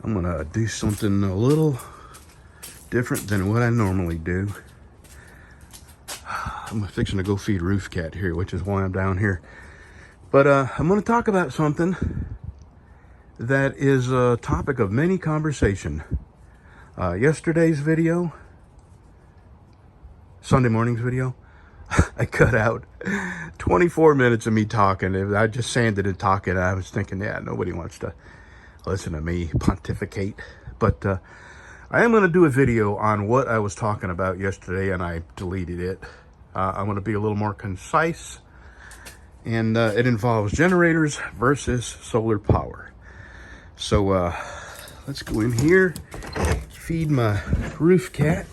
I'm gonna do something a little different than what I normally do. I'm fixing to go feed Roof Cat here, which is why I'm down here. But I'm gonna talk about something that is a topic of many conversation. Yesterday's video, Sunday morning's video, I cut out 24 minutes of me talking. I just sanded and talking. I was thinking, yeah, nobody wants to listen to me pontificate. But I am going to do a video on what I was talking about yesterday, and I deleted it. I'm going to be a little more concise, and it involves generators versus solar power. So let's go in here, feed my Roof Cat.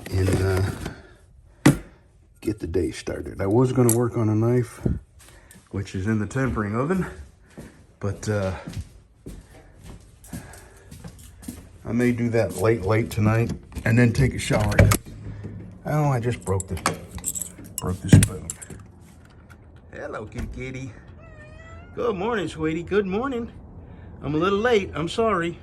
And get the day started. I was going to work on a knife, which is in the tempering oven, but I may do that late tonight and then take a shower. Oh, I just broke the spoon. Hello, kitty. Good morning, sweetie. Good morning. I'm a little late. I'm sorry.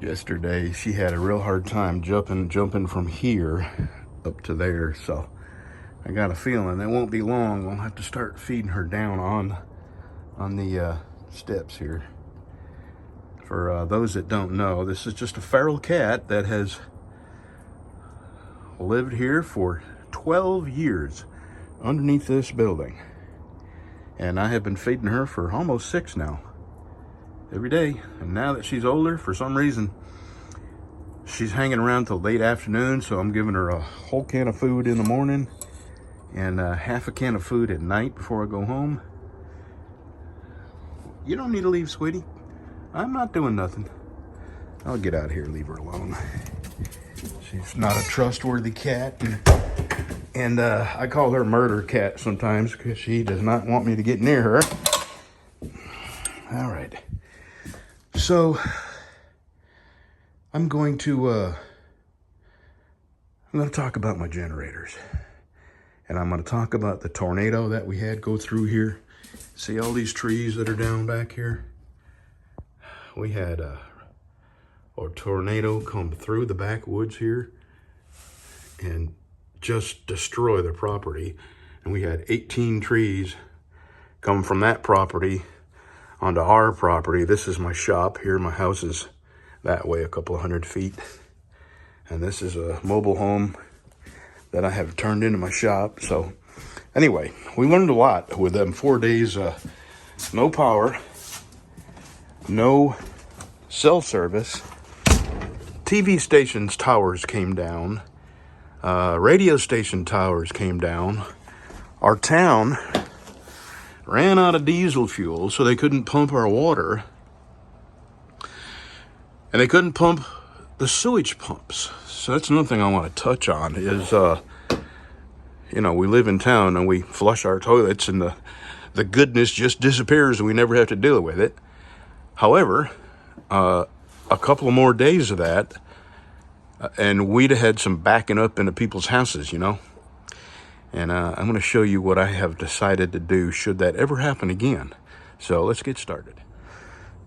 Yesterday, she had a real hard time jumping from here up to there, so I got a feeling it won't be long. We'll have to start feeding her down on the steps here. For those that don't know, this is just a feral cat that has lived here for 12 years underneath this building, and I have been feeding her for almost 6 now. Every day. And now that she's older, for some reason, she's hanging around till late afternoon, so I'm giving her a whole can of food in the morning and half a can of food at night before I go home. You don't need to leave, sweetie. I'm not doing nothing. I'll get out of here and leave her alone. She's not a trustworthy cat, and I call her Murder Cat sometimes because she does not want me to get near her. All right. So I'm going to talk about my generators, and I'm going to talk about the tornado that we had go through here. See all these trees that are down back here? We had a tornado come through the backwoods here and just destroy the property. And we had 18 trees come from that property onto our property. This is my shop here. My house is that way a couple of 100 feet. And this is a mobile home that I have turned into my shop. So anyway, we learned a lot with them 4 days. No power, no cell service. TV stations towers came down. Radio station towers came down. Our town ran out of diesel fuel, so they couldn't pump our water. And they couldn't pump the sewage pumps. So that's another thing I want to touch on is, you know, we live in town and we flush our toilets and the goodness just disappears and we never have to deal with it. However, a couple of more days of that, and we'd have had some backing up into people's houses, you know. And I'm going to show you what I have decided to do should that ever happen again. So let's get started.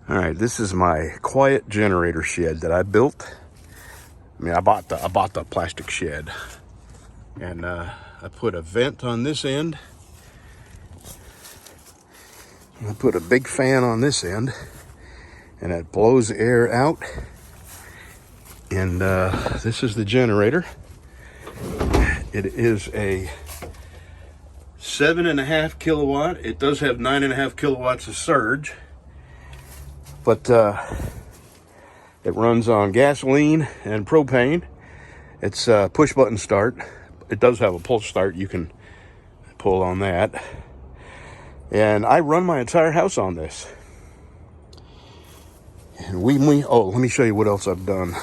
All right, this is my quiet generator shed that I built. I mean, I bought the plastic shed, and I put a vent on this end. I put a big fan on this end, and it blows air out. And this is the generator. It is a 7.5 kilowatt. It does have 9.5 kilowatts of surge, but it runs on gasoline and propane. It's a push button start. It does have a pull start. You can pull on that. And I run my entire house on this. And let me show you what else I've done.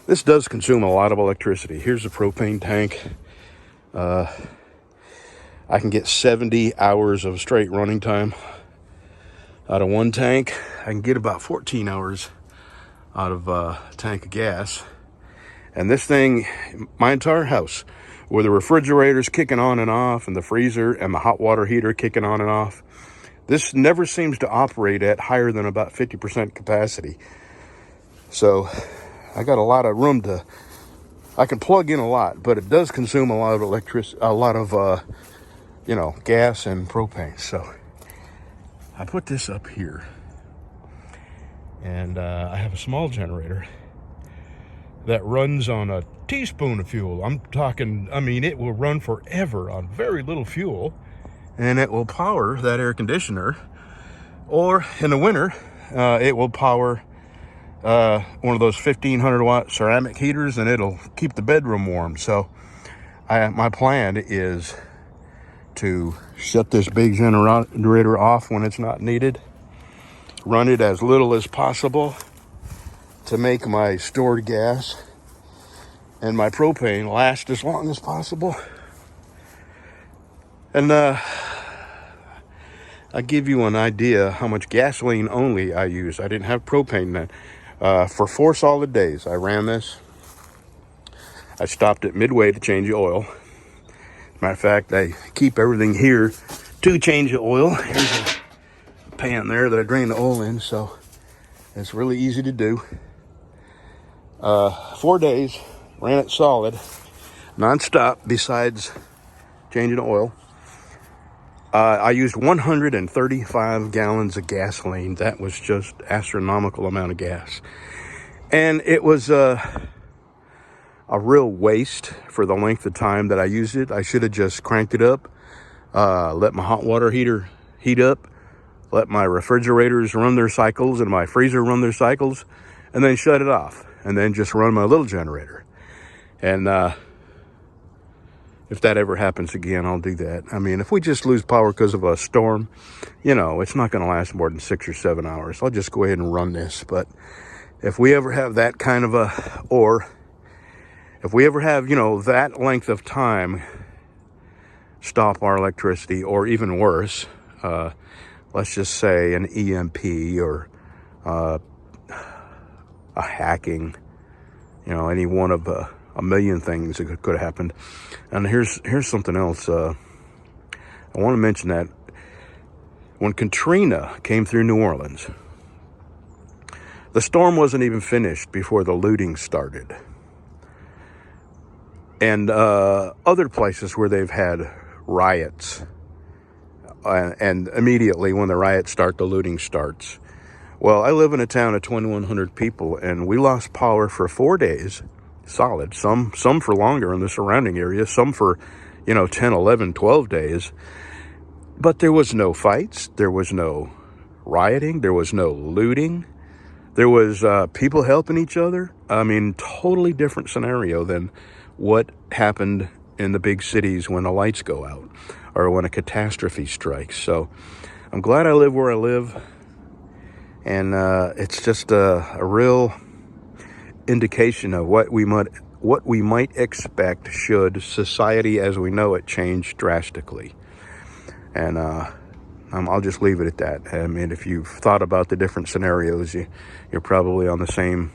This does consume a lot of electricity. Here's the propane tank. I can get 70 hours of straight running time out of one tank. I can get about 14 hours out of a tank of gas. And this thing, my entire house, with the refrigerators kicking on and off and the freezer and the hot water heater kicking on and off, this never seems to operate at higher than about 50% capacity. So I got a lot of room to, I can plug in a lot, but it does consume a lot of gas and propane. So I put this up here, and I have a small generator that runs on a teaspoon of fuel. I'm talking, I mean, it will run forever on very little fuel, and it will power that air conditioner. Or in the winter, it will power one of those 1500 watt ceramic heaters, and it'll keep the bedroom warm. So my plan is to shut this big generator off when it's not needed, run it as little as possible to make my stored gas and my propane last as long as possible. And I'll give you an idea how much gasoline only I use. I didn't have propane then. For 4 solid days, I ran this. I stopped at midway to change the oil. Matter of fact, I keep everything here to change the oil. Here's a pan there that I drain the oil in, so it's really easy to do. 4 days, ran it solid, non-stop, besides changing the oil. I used 135 gallons of gasoline. That was just astronomical amount of gas. And it was a real waste for the length of time that I used it. I should have just cranked it up, let my hot water heater heat up, let my refrigerators run their cycles and my freezer run their cycles, and then shut it off, and then just run my little generator. And if that ever happens again, I'll do that. I mean, if we just lose power because of a storm, it's not going to last more than 6 or 7 hours. I'll just go ahead and run this. But if we ever have that kind of if we ever have, that length of time stop our electricity, or even worse, let's just say an EMP or a hacking, any one of a million things that could have happened. And here's something else. I want to mention that when Katrina came through New Orleans, the storm wasn't even finished before the looting started. And other places where they've had riots, and immediately when the riots start, the looting starts. Well, I live in a town of 2,100 people, and we lost power for 4 days, solid. Some for longer in the surrounding area, some for, 10, 11, 12 days. But there was no fights. There was no rioting. There was no looting. There was people helping each other. I mean, totally different scenario than what happened in the big cities when the lights go out or when a catastrophe strikes. So I'm glad I live where I live. And it's just a real indication of what we might expect should society as we know it change drastically. And I'll just leave it at that. I mean, if you've thought about the different scenarios, you're probably on the same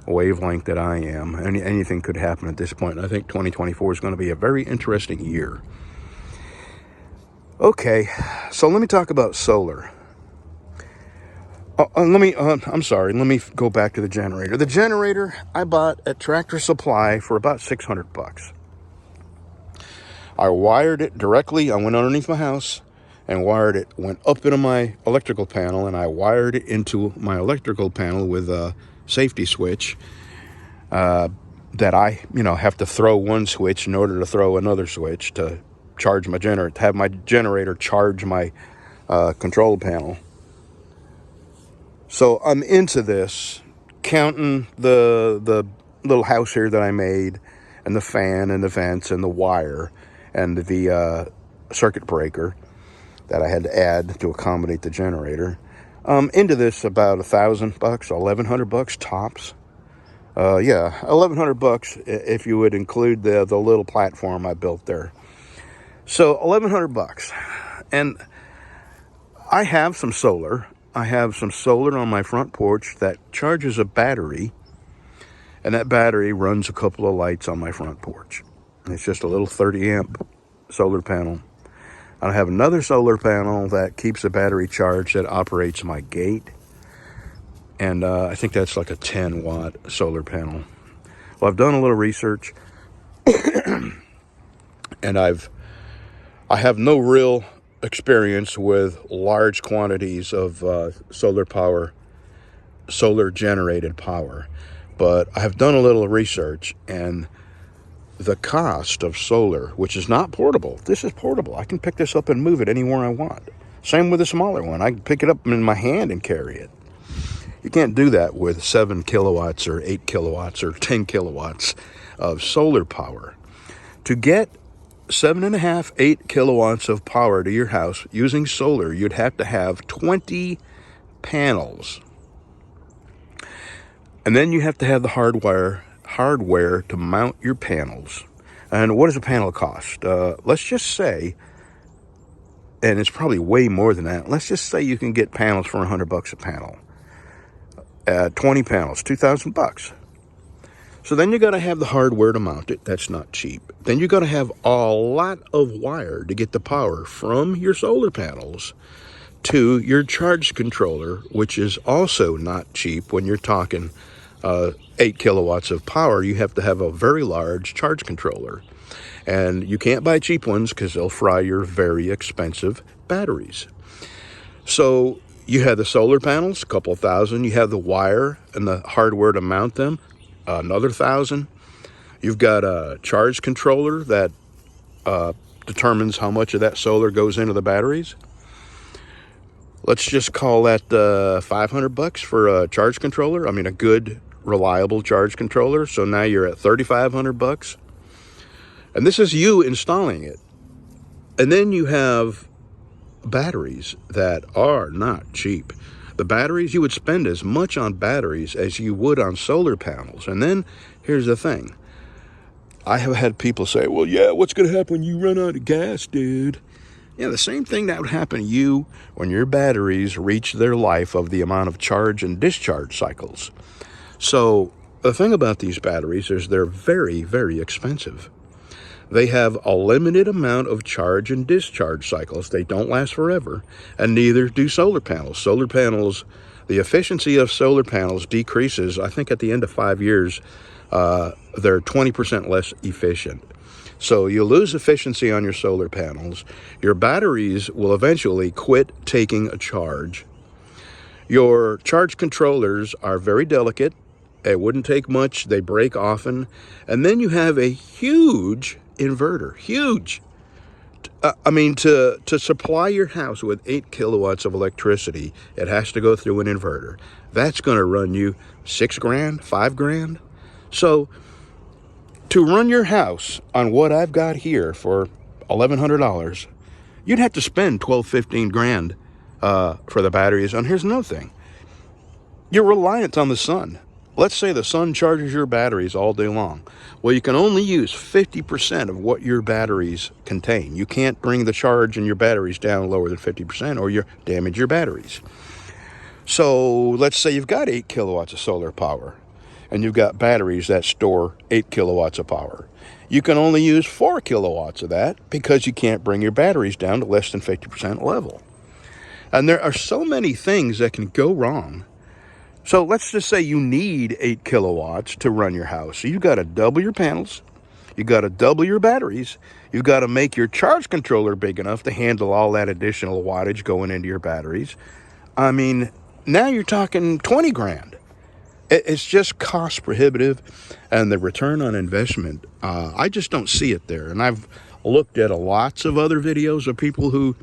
wavelength that I am. Anything could happen at this point. I think 2024 is going to be a very interesting year. Okay, so let me talk about solar. Let me go back to the generator. The generator I bought at Tractor Supply for about $600. I wired it directly. I went underneath my house and wired it, went up into my electrical panel, and I wired it into my electrical panel with a safety switch that I, have to throw one switch in order to throw another switch to charge my generator, to have my generator charge my control panel. So I'm into this, counting the little house here that I made, and the fan and the vents and the wire and the circuit breaker that I had to add to accommodate the generator. Into this about $1,000, $1,100 tops. $1,100 if you would include the little platform I built there. So $1,100, and I have some solar. I have some solar on my front porch that charges a battery, And that battery runs a couple of lights on my front porch. It's just a little 30 amp solar panel. I have another solar panel that keeps the battery charged that operates my gate. And I think that's like a 10 watt solar panel. Well, I've done a little research and I have no real experience with large quantities of solar generated power. But I have done a little research, and the cost of solar, which is not portable. This is portable. I can pick this up and move it anywhere I want. Same with a smaller one. I can pick it up in my hand and carry it. You can't do that with 7 kilowatts or 8 kilowatts or 10 kilowatts of solar power. To get 7.5, 8 kilowatts of power to your house using solar, you'd have to have 20 panels. And then you have to have the hardware to mount your panels. And what does a panel cost? Let's just say, and it's probably way more than that, let's just say you can get panels for $100 a panel. 20 panels, $2,000. So then you got to have the hardware to mount it. That's not cheap. Then you got to have a lot of wire to get the power from your solar panels to your charge controller, which is also not cheap. When you're talking 8 kilowatts of power, you have to have a very large charge controller. And you can't buy cheap ones because they'll fry your very expensive batteries. So you have the solar panels, a couple of thousand. You have the wire and the hardware to mount them, another $1,000. You've got a charge controller that determines how much of that solar goes into the batteries. Let's just call that $500 for a charge controller. I mean, a good, reliable charge controller. So now you're at $3,500. And this is you installing it. And then you have batteries that are not cheap. The batteries, you would spend as much on batteries as you would on solar panels. And then here's the thing. I have had people say, well, yeah, what's going to happen when you run out of gas, dude? Yeah, the same thing that would happen to you when your batteries reach their life of the amount of charge and discharge cycles. So the thing about these batteries is they're very, very expensive. They have a limited amount of charge and discharge cycles. They don't last forever, and neither do solar panels. Solar panels, the efficiency of solar panels decreases. I think at the end of 5 years, they're 20% less efficient. So you lose efficiency on your solar panels. Your batteries will eventually quit taking a charge. Your charge controllers are very delicate. It wouldn't take much. They break often. And then you have a huge inverter. Huge. To supply your house with 8 kilowatts of electricity, it has to go through an inverter. That's going to run you $6,000, $5,000. So to run your house on what I've got here for $1,100, you'd have to spend $12,000, $15,000 for the batteries. And here's another thing. You're reliant on the sun. Let's say the sun charges your batteries all day long. Well, you can only use 50% of what your batteries contain. You can't bring the charge in your batteries down lower than 50% or you damage your batteries. So let's say you've got 8 kilowatts of solar power and you've got batteries that store 8 kilowatts of power. You can only use 4 kilowatts of that because you can't bring your batteries down to less than 50% level. And there are so many things that can go wrong. So let's just say you need 8 kilowatts to run your house. So you've got to double your panels. You've got to double your batteries. You've got to make your charge controller big enough to handle all that additional wattage going into your batteries. I mean, now you're talking $20,000. It's just cost prohibitive, and the return on investment, I just don't see it there. And I've looked at lots of other videos of people who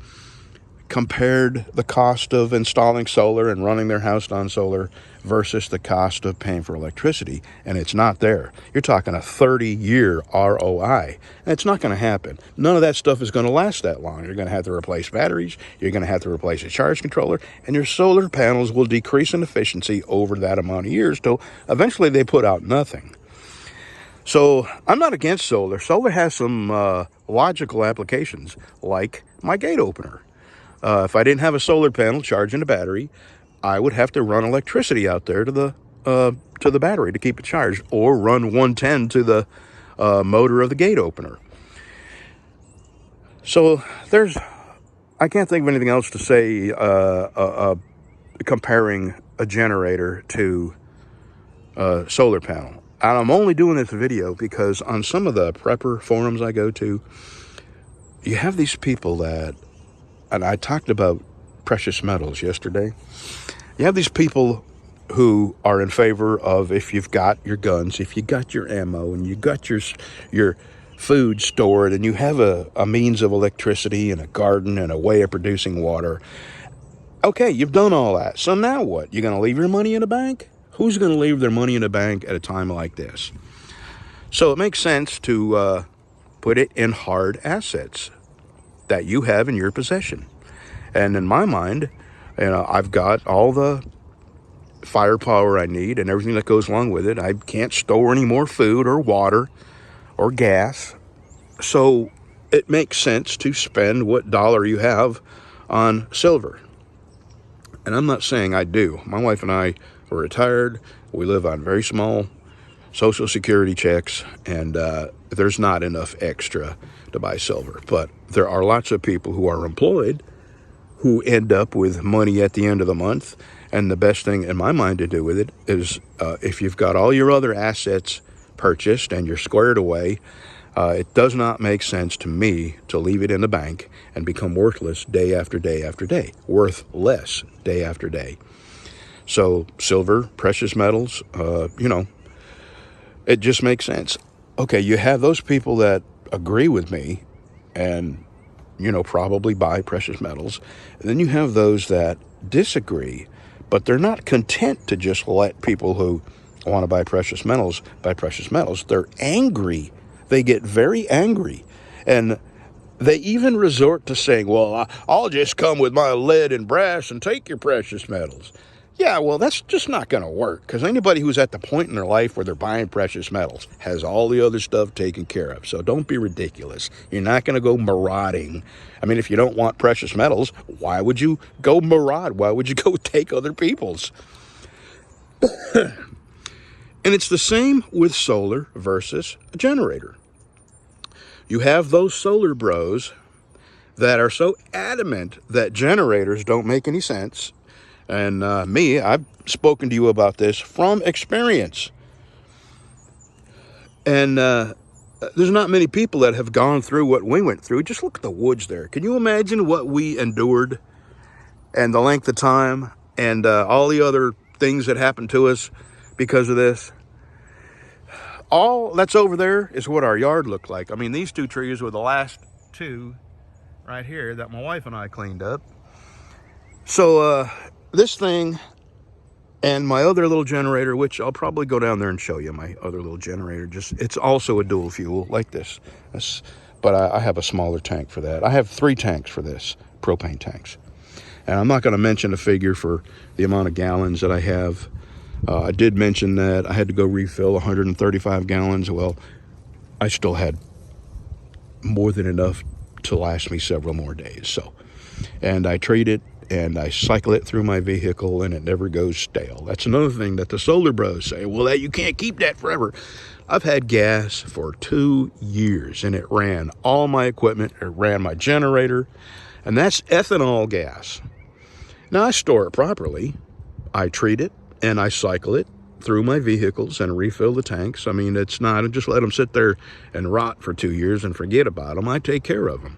compared the cost of installing solar and running their house on solar versus the cost of paying for electricity, and it's not there. You're talking a 30-year ROI, and it's not going to happen. None of that stuff is going to last that long. You're going to have to replace batteries, you're going to have to replace a charge controller, and your solar panels will decrease in efficiency over that amount of years till eventually they put out nothing. So I'm not against solar. Solar has some logical applications, like my gate opener. If I didn't have a solar panel charging a battery, I would have to run electricity out there to the to the battery to keep it charged, or run 110 to the motor of the gate opener. So I can't think of anything else to say comparing a generator to a solar panel. And I'm only doing this video because on some of the prepper forums I go to, you have these people that, and I talked about precious metals yesterday, you have these people who are in favor of, if you've got your guns, if you got your ammo, and you got your food stored, and you have a means of electricity and a garden and a way of producing water. Okay, you've done all that. So now what? You're going to leave your money in the bank? Who's going to leave their money in the bank at a time like this? So it makes sense to put it in hard assets that you have in your possession. And in my mind, I've got all the firepower I need and everything that goes along with it. I can't store any more food or water or gas. So it makes sense to spend what dollar you have on silver. And I'm not saying I do. My wife and I are retired. We live on very small Social Security checks, and there's not enough extra to buy silver. But there are lots of people who are employed who end up with money at the end of the month. And the best thing in my mind to do with it is if you've got all your other assets purchased and you're squared away, it does not make sense to me to leave it in the bank and become worthless day after day after day, worth less day after day. So silver, precious metals, it just makes sense. Okay, you have those people that agree with me and, probably buy precious metals. And then you have those that disagree, but they're not content to just let people who want to buy precious metals buy precious metals. They're angry. They get very angry. And they even resort to saying, well, I'll just come with my lead and brass and take your precious metals. Yeah, well, that's just not going to work, because anybody who's at the point in their life where they're buying precious metals has all the other stuff taken care of. So don't be ridiculous. You're not going to go marauding. I mean, if you don't want precious metals, why would you go maraud? Why would you go take other people's? And it's the same with solar versus a generator. You have those solar bros that are so adamant that generators don't make any sense. And I've spoken to you about this from experience. And there's not many people that have gone through what we went through. Just look at the woods there. Can you imagine what we endured and the length of time and all the other things that happened to us because of this? All that's over there is what our yard looked like. I mean, these two trees were the last two right here that my wife and I cleaned up. So this thing and my other little generator, which I'll probably go down there and show you my other little generator, it's also a dual fuel like this. But I have a smaller tank for that. I have 3 tanks for this, propane tanks. And I'm not going to mention a figure for the amount of gallons that I have. I did mention that I had to go refill 135 gallons. Well, I still had more than enough to last me several more days. And I treat it and I cycle it through my vehicle and it never goes stale. That's another thing that the solar bros say, well, you can't keep that forever. I've had gas for 2 years and it ran all my equipment. It ran my generator, and that's ethanol gas. Now I store it properly. I treat it and I cycle it through my vehicles and refill the tanks. I mean, it's not, I just let them sit there and rot for 2 years and forget about them. I take care of them.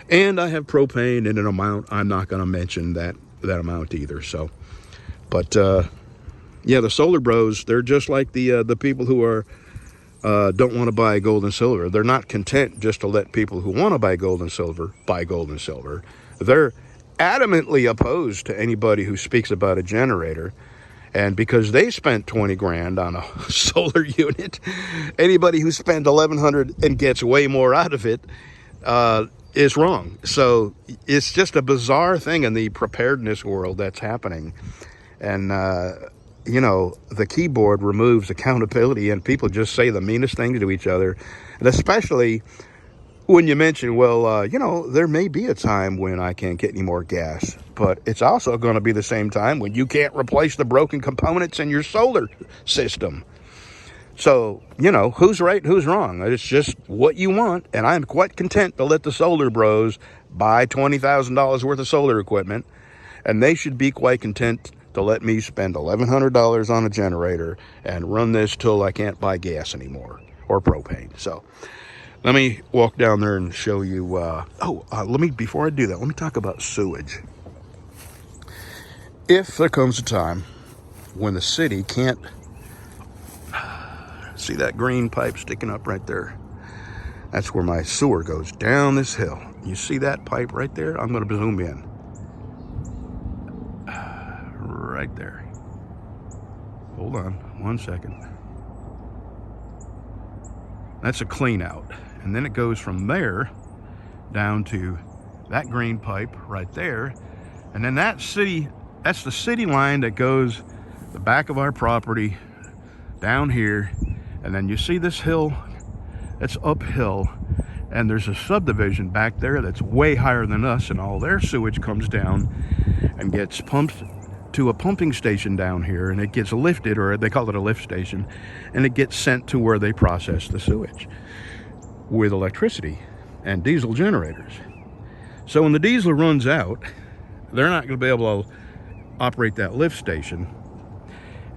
And I have propane in an amount. I'm not going to mention that amount either. So, but yeah, the solar bros, they're just like the people who are don't want to buy gold and silver. They're not content just to let people who want to buy gold and silver buy gold and silver. They're adamantly opposed to anybody who speaks about a generator. And because they spent 20 grand on a solar unit, anybody who spent 1,100 and gets way more out of it is wrong. So it's just a bizarre thing in the preparedness world that's happening. And, the keyboard removes accountability and people just say the meanest things to each other. And especially when you mention, well, you know, there may be a time when I can't get any more gas, but it's also going to be the same time when you can't replace the broken components in your solar system. So, you know, who's right, who's wrong? It's just what you want, and I'm quite content to let the solar bros buy $20,000 worth of solar equipment, and they should be quite content to let me spend $1,100 on a generator and run this till I can't buy gas anymore, or propane. So let me walk down there and show you, before I do that, let me talk about sewage. If there comes a time when the city can't, see that green pipe sticking up right there? That's where my sewer goes, down this hill. You see that pipe right there? I'm gonna zoom in. Right there. Hold on 1 second. That's a clean out. And then it goes from there down to that green pipe right there. And then that's the city line that goes the back of our property down here. And then you see this hill, it's uphill, and there's a subdivision back there that's way higher than us, and all their sewage comes down and gets pumped to a pumping station down here, and it gets lifted, or they call it a lift station, and it gets sent to where they process the sewage with electricity and diesel generators. So when the diesel runs out, they're not going to be able to operate that lift station,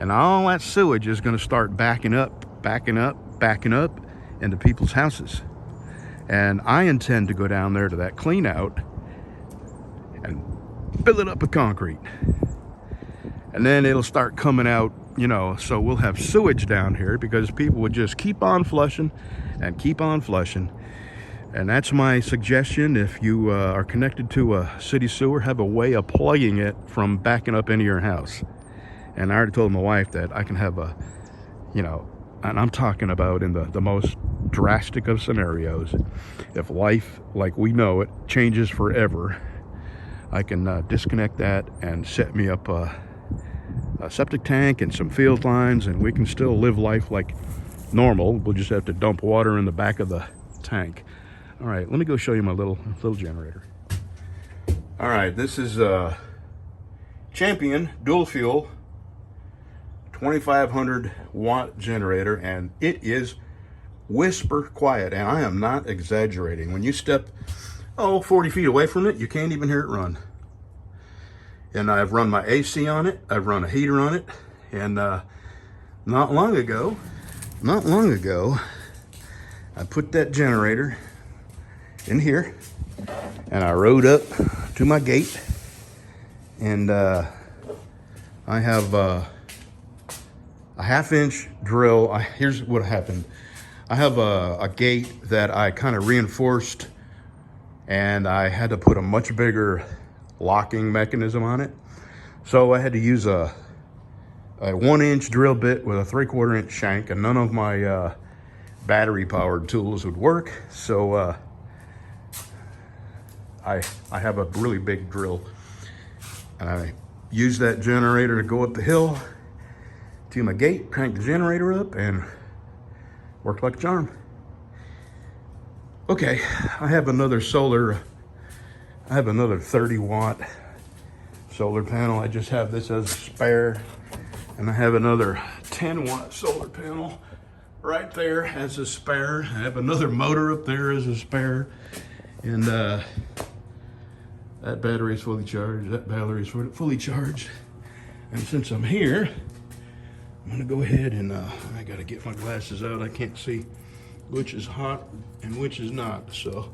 and all that sewage is going to start backing up into people's houses. And I intend to go down there to that clean out and fill it up with concrete. And then it'll start coming out, you know, so we'll have sewage down here because people would just keep on flushing and keep on flushing. And that's my suggestion. If you are connected to a city sewer, have a way of plugging it from backing up into your house. And I already told my wife that I can have a, you know, and I'm talking about in the most drastic of scenarios, if life like we know it changes forever, I can disconnect that and set me up a septic tank and some field lines, and we can still live life like normal. We'll just have to dump water in the back of the tank. All right, let me go show you my little generator. All right, this is a Champion dual fuel 2,500 watt generator, and it is whisper quiet, and I am not exaggerating. When you step 40 feet away from it, you can't even hear it run. And I've run my AC on it, I've run a heater on it, and not long ago, I put that generator in here, and I rode up to my gate, and I have a half-inch drill. Here's what happened. I have a gate that I kind of reinforced, and I had to put a much bigger locking mechanism on it. So I had to use a 1-inch drill bit with a 3/4 inch shank, and none of my battery powered tools would work. So I have a really big drill, and I use that generator to go up the hill to my gate, crank the generator up, and worked like a charm. Okay, I have another 30 watt solar panel. I just have this as a spare, and I have another 10 watt solar panel right there as a spare. I have another motor up there as a spare, and that battery is fully charged. That battery is fully charged. And since I'm here, I'm gonna go ahead and I gotta get my glasses out. I can't see which is hot and which is not. So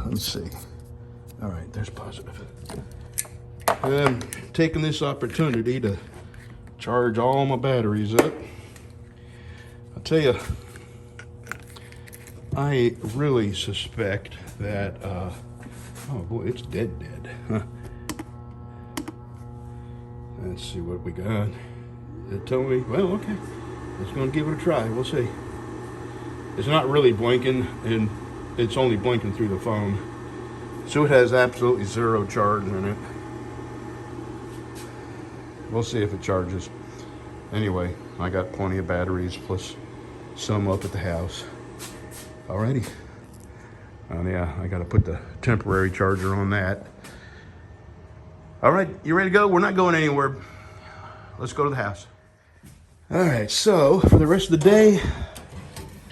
let's see. All right, there's positive. I'm taking this opportunity to charge all my batteries up. I'll tell you, I really suspect that, oh boy, it's dead. Huh? Let's see what we got. It told me, well, okay, let's go and give it a try. We'll see. It's not really blinking, and it's only blinking through the phone. So it has absolutely zero charge in it. We'll see if it charges. Anyway, I got plenty of batteries plus some up at the house. Alrighty. Yeah, I got to put the temporary charger on that. All right, you ready to go? We're not going anywhere. Let's go to the house. All right, so for the rest of the day,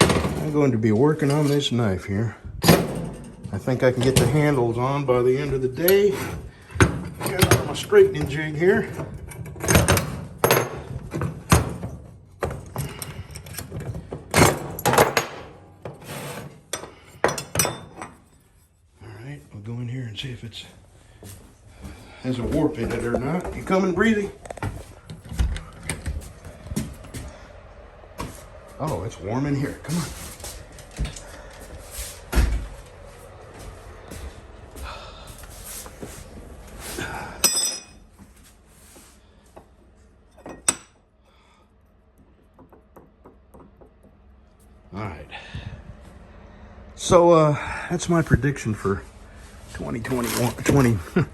I'm going to be working on this knife here. I think I can get the handles on by the end of the day. Got my straightening jig here. All right, we'll go in here and see if it's has a warp in it or not. You coming, Breezy? Oh, it's warm in here. Come on. All right. So that's my prediction for 2021.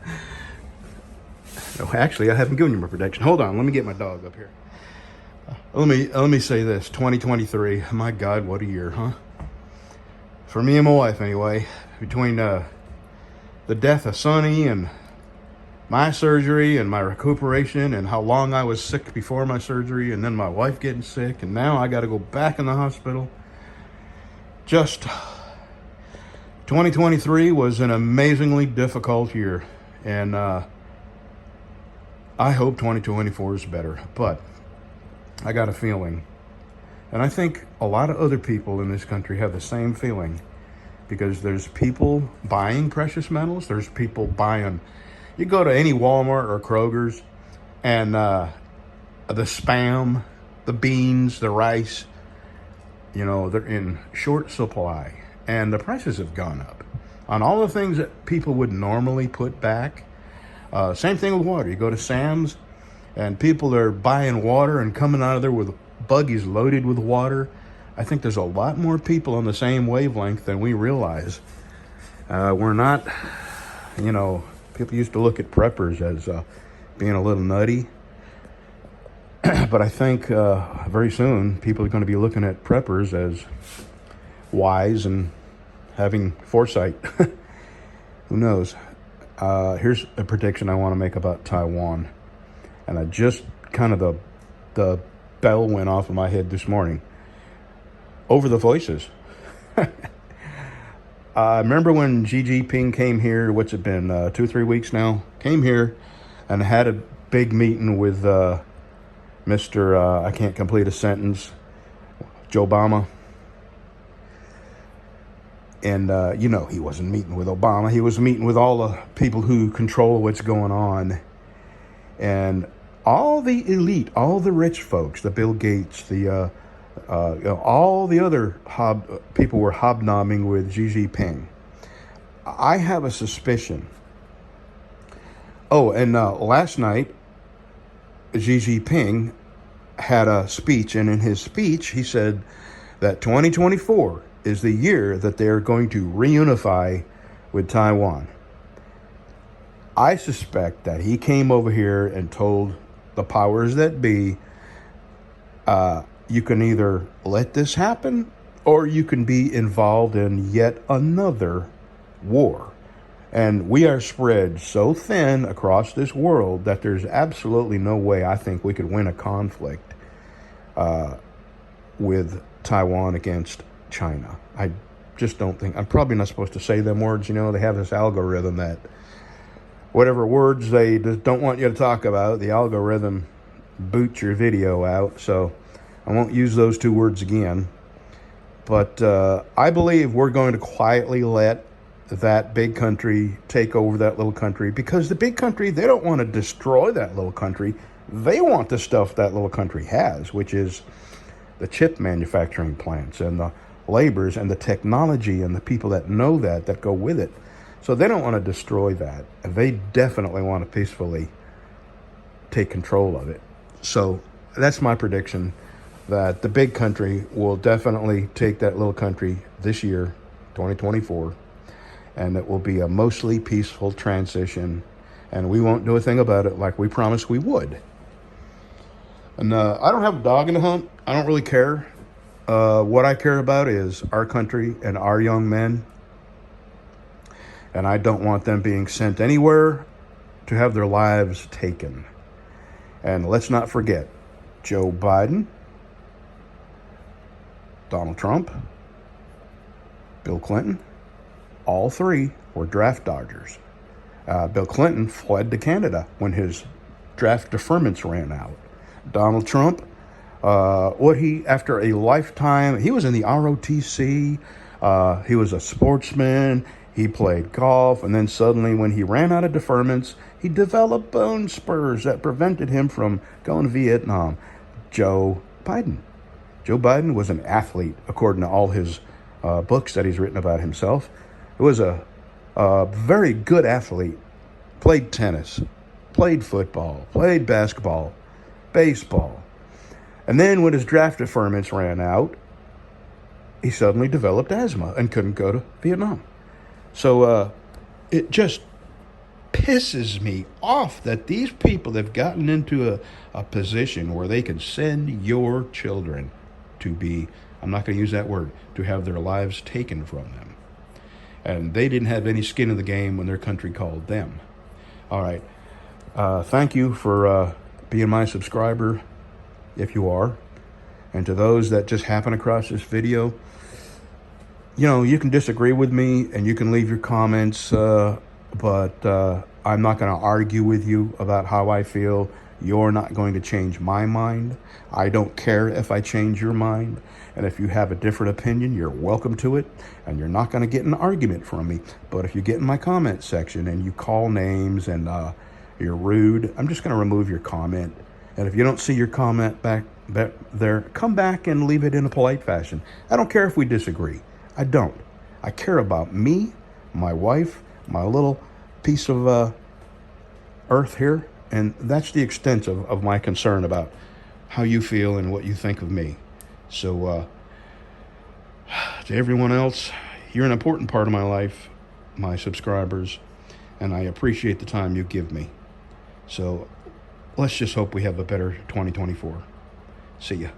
No, actually, I haven't given you my prediction. Hold on, let me get my dog up here. Let me say this: 2023. My God, what a year, huh? For me and my wife, anyway. Between the death of Sonny and my surgery and my recuperation and how long I was sick before my surgery, and then my wife getting sick, and now I got to go back in the hospital. Just 2023 was an amazingly difficult year, and I hope 2024 is better, but I got a feeling, and I think a lot of other people in this country have the same feeling, because there's people buying precious metals, there's people buying, you go to any Walmart or Kroger's, and the Spam, the beans, the rice, you know, they're in short supply, and the prices have gone up on all the things that people would normally put back. Same thing with water. You go to Sam's, and people are buying water and coming out of there with buggies loaded with water. I think there's a lot more people on the same wavelength than we realize. We're not, you know, people used to look at preppers as being a little nutty. But I think very soon people are going to be looking at preppers as wise and having foresight. Who knows? Here's a prediction I want to make about Taiwan. And I just kind of the bell went off in my head this morning. Over the voices. I remember when Xi Jinping came here, what's it been, 2 or 3 weeks now? Came here and had a big meeting with Mr. I can't complete a sentence, Joe Obama. And, you know, he wasn't meeting with Obama. He was meeting with all the people who control what's going on. And all the elite, all the rich folks, the Bill Gates, the you know, all the other people were hobnobbing with Xi Jinping. I have a suspicion. Oh, and last night, Xi Jinping had a speech, and in his speech, he said that 2024 is the year that they're going to reunify with Taiwan. I suspect that he came over here and told the powers that be, you can either let this happen or you can be involved in yet another war. And we are spread so thin across this world that there's absolutely no way I think we could win a conflict with Taiwan against China. I just don't think, I'm probably not supposed to say them words, you know, they have this algorithm that whatever words they just don't want you to talk about, the algorithm boots your video out, so I won't use those 2 words again. But I believe we're going to quietly let that big country take over that little country, because the big country, they don't want to destroy that little country. They want the stuff that little country has, which is the chip manufacturing plants and the laborers and the technology and the people that know that go with it. So they don't want to destroy that. They definitely want to peacefully take control of it. So that's my prediction, that the big country will definitely take that little country this year, 2024, and it will be a mostly peaceful transition, and we won't do a thing about it like we promised we would. And I don't have a dog in the hunt. I don't really care. What I care about is our country and our young men. And I don't want them being sent anywhere to have their lives taken. And let's not forget, Joe Biden, Donald Trump, Bill Clinton, all three were draft dodgers. Bill Clinton fled to Canada when his draft deferments ran out. Donald Trump, after a lifetime, he was in the ROTC, he was a sportsman, he played golf, and then suddenly when he ran out of deferments, he developed bone spurs that prevented him from going to Vietnam. Joe Biden. Joe Biden was an athlete, according to all his books that he's written about himself. He was a very good athlete, played tennis, played football, played basketball, baseball. And then when his draft deferments ran out, he suddenly developed asthma and couldn't go to Vietnam. So it just pisses me off that these people have gotten into a position where they can send your children to be, I'm not going to use that word, to have their lives taken from them. And they didn't have any skin in the game when their country called them. All right. Thank you for being my subscriber, if you are. And to those that just happen across this video, you can disagree with me and you can leave your comments, but I'm not going to argue with you about how I feel. You're not going to change my mind. I don't care if I change your mind. And if you have a different opinion, you're welcome to it. And you're not going to get an argument from me. But if you get in my comment section and you call names and you're rude, I'm just going to remove your comment. And if you don't see your comment back there, come back and leave it in a polite fashion. I don't care if we disagree. I don't. I care about me, my wife, my little piece of earth here. And that's the extent of my concern about how you feel and what you think of me. So to everyone else, you're an important part of my life, my subscribers, and I appreciate the time you give me. So let's just hope we have a better 2024. See ya.